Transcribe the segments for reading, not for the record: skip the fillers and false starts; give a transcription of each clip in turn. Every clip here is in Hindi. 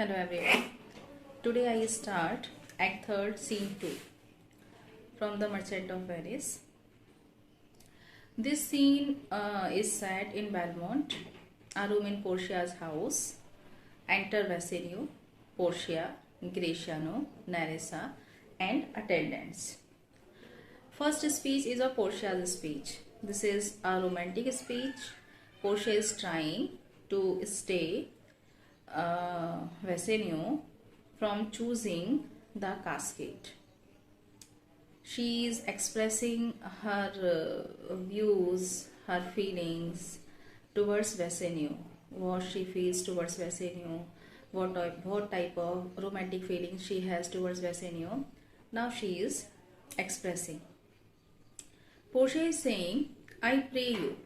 Hello everyone. Today I start Act 3rd Scene 2 from The Merchant of Venice. This scene is set in Belmont, a room in Portia's house. Enter Vassilio, Portia, Graciano, Nerissa and attendants. First speech is of Portia's speech. This is a romantic speech. Portia is trying to stay Vassilio from choosing the casket. She is expressing her views, her feelings towards Vassilio. What she feels towards Vassilio, what type of romantic feelings she has towards Vassilio. Now she is expressing. Portia is saying, I pray you,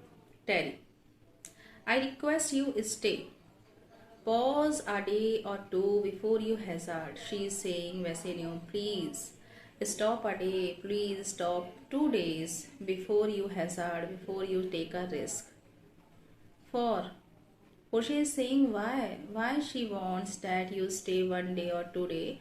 Terry. I request you stay. Pause a day or two before you hazard. She is saying, Vassilio, please stop a day, please stop 2 days before you hazard, before you take a risk. For Portia is saying why she wants that you stay 1 day or 2 days.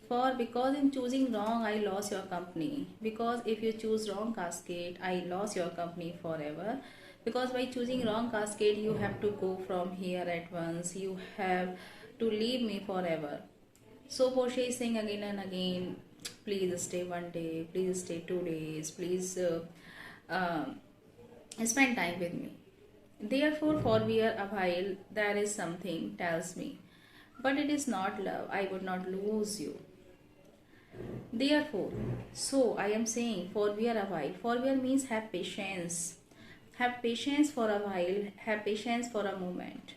For because in choosing wrong I lost your company. Because if you choose wrong casket, I lost your company forever. Because by choosing wrong casket, you have to go from here at once. You have to leave me forever. So Portia is saying again and again, please stay 1 day, please stay 2 days, please spend time with me. Therefore, for we are a while, there is something tells me, but it is not love. I would not lose you. Therefore, so I am saying, for we are a while. For we are means have patience. Have patience for a while. Have patience for a moment.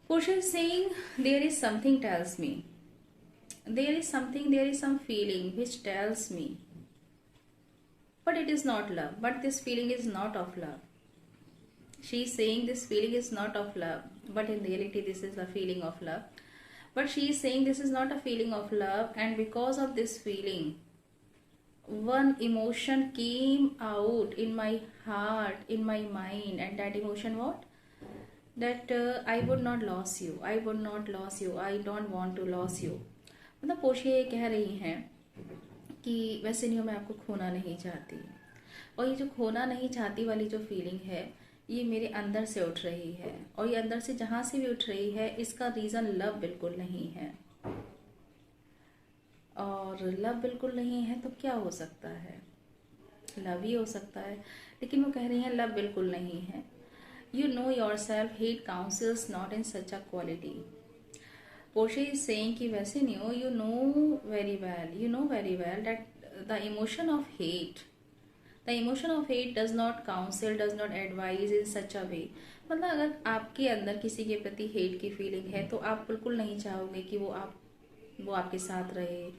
Portia is saying, there is something tells me. There is something, there is some feeling which tells me. But it is not love. But this feeling is not of love. She is saying this feeling is not of love. But in reality, this is the feeling of love. But she is saying this is not a feeling of love. And because of this feeling, one emotion came out in my heart, in my mind. And that emotion what? That I would not lose you. I would not lose you. I don't want to lose you. मतलब पोर्शिया ये कह रही हैं कि वैसिलियो मैं आपको खोना नहीं चाहती. और ये जो खोना नहीं चाहती वाली जो फीलिंग है, ये मेरे अंदर से उठ रही है. और ये अंदर से जहाँ से भी उठ रही है, इसका रीज़न लव बिल्कुल नहीं है. और लव बिल्कुल नहीं है तो क्या हो सकता है? लव ही हो सकता है. लेकिन वो कह रही हैं लव बिल्कुल नहीं है. You know yourself, hate counsels not in such a quality. Portia is saying कि Vassilio, you know very well that the emotion of hate does not counsel, does not advise in such a way. मतलब अगर आपके अंदर किसी के प्रति हेट की फीलिंग है तो आप बिल्कुल नहीं चाहोगे कि वो आपके साथ रहे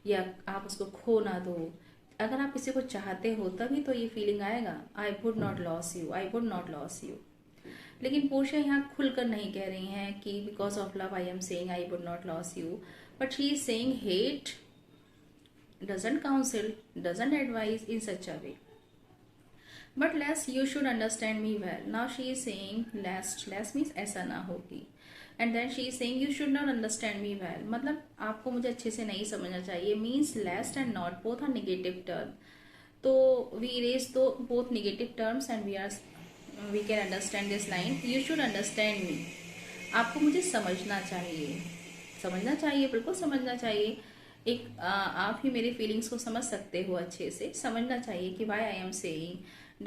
या आप उसको खो ना दो. अगर आप किसी को चाहते हो तभी तो ये फीलिंग आएगा. I would not lose you, I would not lose you. लेकिन पोर्शिया यहाँ खुलकर नहीं कह रही हैं कि because of love I am saying I would not lose you. But she is saying hate doesn't counsel, doesn't advise in such a way. But lest you should understand me well. Now she is saying lest means ऐसा ना होगी. And then she is saying you should not understand me well. मतलब आपको मुझे अच्छे से नहीं समझना चाहिए. Means lest and not both are negative term. तो we erase do both negative terms and we can understand this line. You should understand me. आपको मुझे समझना चाहिए, बिल्कुल समझना चाहिए. आप ही मेरे फीलिंग्स को समझ सकते हो अच्छे से. समझना चाहिए कि why I am saying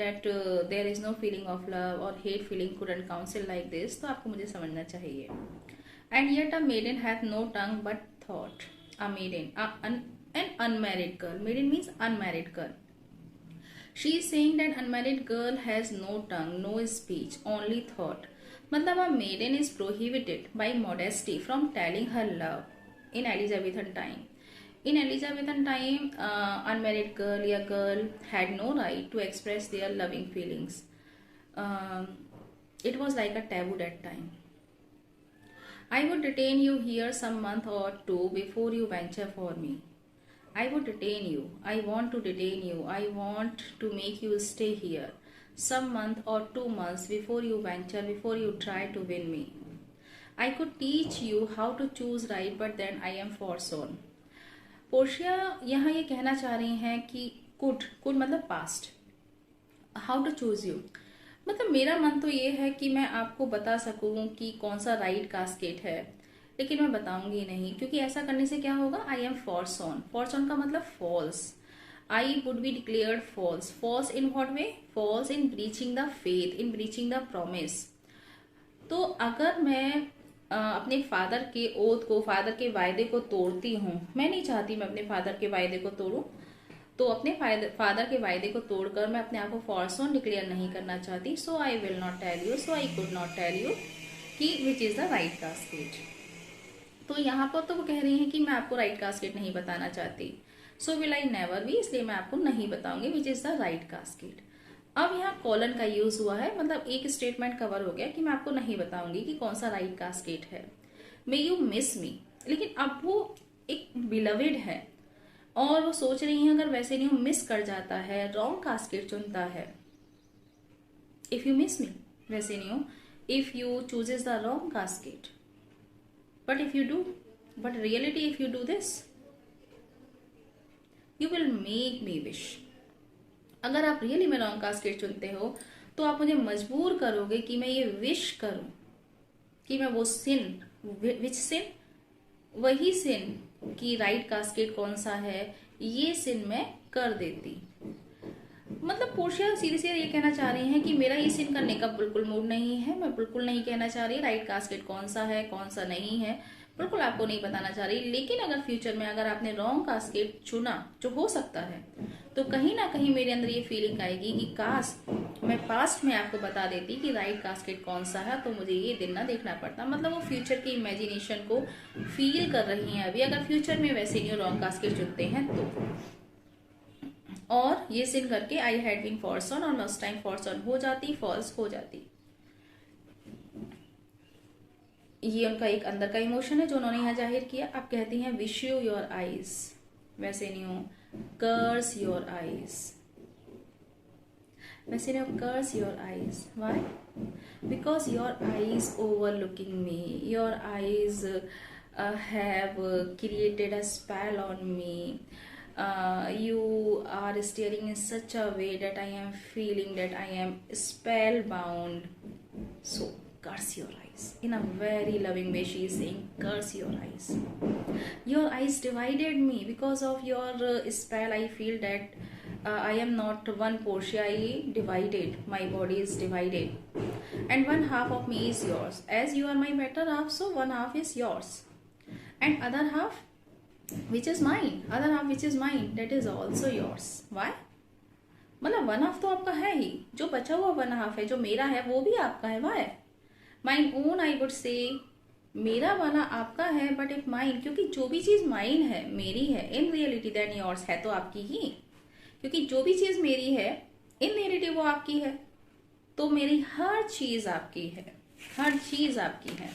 that there is no feeling of love or hate feeling couldn't counsel like this. तो आपको मुझे समझना चाहिए. And yet a maiden hath no tongue but thought. A maiden, an unmarried girl. Maiden means unmarried girl. She is saying that unmarried girl has no tongue, no speech, only thought. मतलब a maiden is prohibited by modesty from telling her love in Elizabethan time. In Elizabethan time, unmarried girl या girl had no right to express their loving feelings. It was like a taboo that time. I would detain you here some month or two before you venture for me. I would detain you. I want to detain you. I want to make you stay here. some month or 2 months before you venture, before you try to win me. I could teach you how to choose right, but then I am forsaken. Portia यहाँ ये कहना चाह रही हैं कि कुड मतलब past, how to choose you मतलब मेरा मन तो ये है कि मैं आपको बता सकूं कि कौन सा राइट कास्केट है, लेकिन मैं बताऊंगी नहीं, क्योंकि ऐसा करने से क्या होगा, आई एम फॉरसॉन। फॉरसॉन का मतलब false, I would be declared false. False in what way? False in breaching the faith, in breaching the promise. तो अगर मैं अपने फादर के ओथ को, फादर के वायदे को तोड़ती हूँ, मैं नहीं चाहती मैं अपने फादर के वायदे को तोड़ूं, तो अपने फादर के वायदे को तोड़कर मैं अपने आप को फॉरसॉन डिक्लेयर नहीं करना चाहती। So I will not tell you, so I could not tell you कि which is the right casket. तो यहाँ पर तो वो कह रही हैं कि मैं आपको राइट कास्केट नहीं बताना चाहती, so will I never be, इसलिए मैं आपको नहीं बताऊंगी विच इज द राइट कास्केट। अब यहाँ कॉलन का यूज हुआ है, मतलब एक स्टेटमेंट कवर हो गया कि मैं आपको नहीं बताऊंगी कि कौन सा राइट कास्केट है। मे यू मिस मी, लेकिन अब वो एक बिलवेड है और वो सोच रही हैं अगर वैसे नहीं मिस कर जाता है, रॉन्ग कास्केट चुनता है। इफ यू मिस मी, वैसे नहीं if you chooses the wrong casket, but if you do, but reality if you do this, you will make me wish. अगर आप रियली में रॉन्ग कास्केट चुनते हो तो आप मुझे मजबूर करोगे कि मैं ये विश करूं कि मैं वो सिन, विच सिन, वही सिन कि राइट कास्केट कौन सा है, ये सिन मैं कर देती। मतलब पोर्शिया सीधे सीधे ये कहना चाह रही हैं कि मेरा ये सिन करने का बिल्कुल मूड नहीं है, मैं बिल्कुल नहीं कहना चाह रही राइट कास्केट कौन सा है कौन सा नहीं है, बिल्कुल आपको नहीं बताना चाह रही। लेकिन अगर फ्यूचर में अगर आपने रॉन्ग कास्केट चुना, जो हो सकता है, तो कहीं ना कहीं मेरे अंदर ये फीलिंग आएगी कि काश मैं पास्ट में आपको बता देती कि राइट कास्केट कौन सा है, तो मुझे ये दिन ना देखना पड़ता। मतलब वो फ्यूचर की इमेजिनेशन को फील कर रही हैं अभी, अगर फ्यूचर में वैसे नहीं रॉन्ग कास्केट चुनते हैं तो। और ये सिन करके आई हैड बीन फॉरसॉन, और मैं उस टाइम फॉरसॉन हो जाती, फॉल्स हो जाती। ये उनका एक अंदर का इमोशन है जो उन्होंने यहाँ जाहिर किया। अब कहती हैं विश यू योर आईज, वैसे नहीं हो कर्स योर आईज, वैसे नहीं हो curse your eyes. Why? Because your eyes overlooking me, your eyes have created a spell on me. You are staring in such a way that I am feeling that I am spellbound. So curse your eyes. In a very loving way she is saying curse your eyes. Your eyes divided me. Because of your spell I feel that I am not one Portia, I divided, my body is divided, and one half of me is yours. As you are my better half, so one half is yours, and other half which is mine, other half which is mine, that is also yours. Why? मतलब वन हाफ तो आपका है ही, जो बचा हुआ वन हाफ है जो मेरा है वो भी आपका है। Why? Mine own I would say, मेरा वाला आपका है, बट इफ माइन, क्योंकि जो भी चीज माइन है, मेरी है, इन रियलिटी देन योर्स, है तो आपकी ही, क्योंकि जो भी चीज मेरी है इन रियलिटी वो आपकी है, तो मेरी हर चीज आपकी है, हर चीज आपकी है।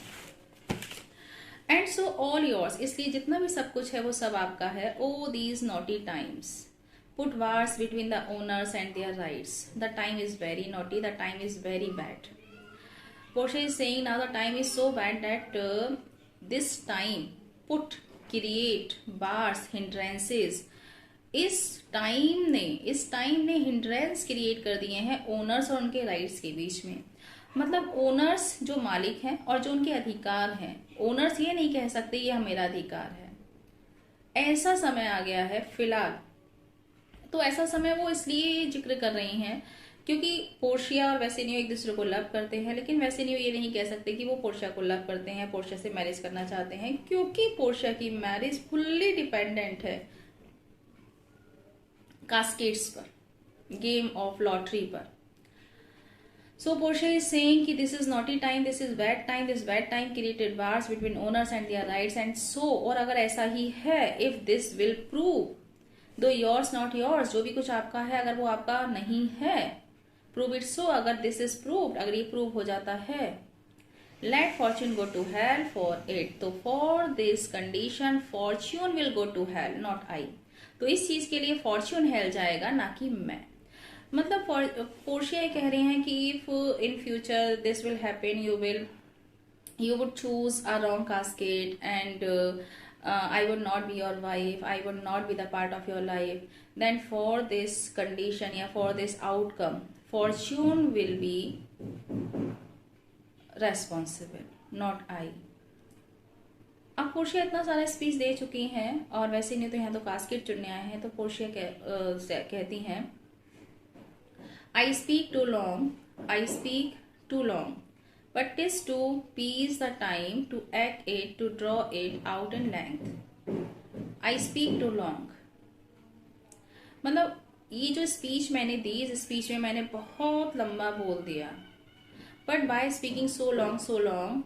एंड सो ऑल योर्स, इसलिए जितना भी सब कुछ है वो सब आपका है। O these naughty times put wars between the owners and their rights, the time is very naughty, the time is very bad. Portia is saying now the time is so bad that this time put, create, bars, hindrances, इस टाइम ने हिंड्रेंस क्रिएट कर दिए हैं ओनर्स और उनके राइट्स के बीच में। मतलब ओनर्स जो मालिक हैं और जो उनके अधिकार हैं, ओनर्स ये नहीं कह सकते ये मेरा अधिकार है। ऐसा समय आ गया है फिलहाल, तो ऐसा समय वो इसलिए जिक्र कर रही हैं क्योंकि पोर्शिया और वैसेनियो एक दूसरे को लव करते हैं, लेकिन वैसेनियो ये नहीं कह सकते कि वो पोर्शिया को लव करते हैं, पोर्शिया से मैरिज करना चाहते हैं, क्योंकि पोर्शिया की मैरिज फुल्ली डिपेंडेंट है कास्केट्स पर, गेम ऑफ लॉटरी पर। So Portia is saying कि this is naughty time, this is bad time, this bad time created wars between owners and their rights, and so, और अगर ऐसा ही है, if this will prove, though yours not yours, जो भी कुछ आपका है अगर वो आपका नहीं है, prove it so, अगर this is proved, अगर ये prove हो जाता है, let fortune go to hell for it, तो for this condition fortune will go to hell, not I, तो इस चीज के लिए fortune hell जाएगा, ना कि मैं। मतलब पोर्शिया कह रहे हैं कि if in future this will happen, you will you would choose a wrong cascade, and I would not be your wife, I would not be the part of your life, then for this condition, yeah, for this outcome, fortune will be responsible, not I. अब पोर्शिया इतना सारा स्पीच दे चुकी हैं, और वैसे नहीं तो यहाँ तो कास्केट चुनने आए हैं, तो पोर्शिया कहती हैं, I speak too long, I speak too long, but 'tis to please the time, to act it, to draw it out in length. I speak too long. मतलब ये जो स्पीच मैंने दी, इस स्पीच में मैंने बहुत लंबा बोल दिया, but by speaking so long,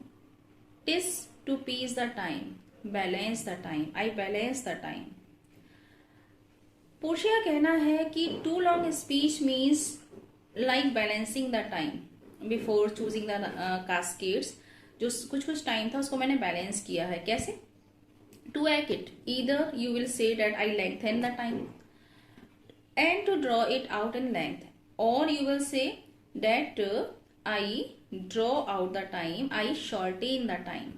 'tis to please the time, balance the time, I balance the time. Portia कहना है कि too long speech means like balancing the time before choosing the caskets. जो कुछ टाइम था उसको मैंने बैलेंस किया है. कैसे? To act it, either you will say that I lengthen the time, and to draw it out in length, और you will say that I draw out the time, I shorten the time.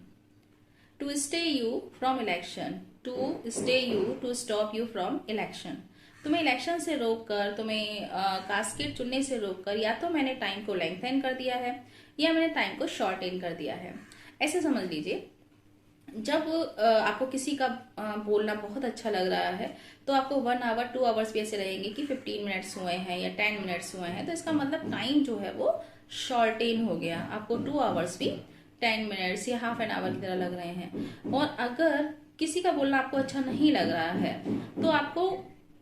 To stay you from election, to stay you, to stop you from election. तुम्हें इलेक्शन से रोककर, तुम्हें कास्केट चुनने से रोककर, या तो मैंने टाइम को लेंथन कर दिया है या मैंने टाइम को शॉर्टेन कर दिया है. ऐसे समझ लीजिए, जब आपको किसी का बोलना बहुत अच्छा लग रहा है तो आपको 1 आवर 2 आवर्स भी ऐसे रहेंगे कि 15 मिनट्स हुए हैं या 10 मिनट्स हुए हैं, तो इसका मतलब टाइम जो है वो शॉर्टेन हो गया. आपको 2 आवर्स भी 10 मिनट्स या हाफ एन आवर की तरह लग रहे हैं. और अगर किसी का बोलना आपको अच्छा नहीं लग रहा है तो आपको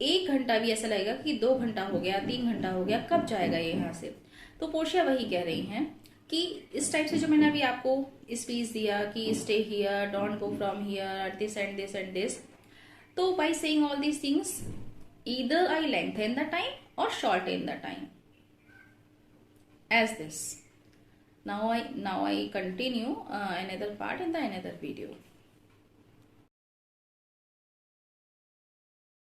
1 घंटा भी ऐसा लगेगा कि 2 घंटा हो गया, 3 घंटा हो गया, कब जाएगा ये यहाँ से. तो पोर्शिया वही कह रही हैं कि इस टाइप से जो मैंने अभी आपको स्पीच दिया कि stay here, don't go from here, this and this and this, तो by saying all these things either I lengthen the time और shorten the time as this. Now I continue another part in the another video.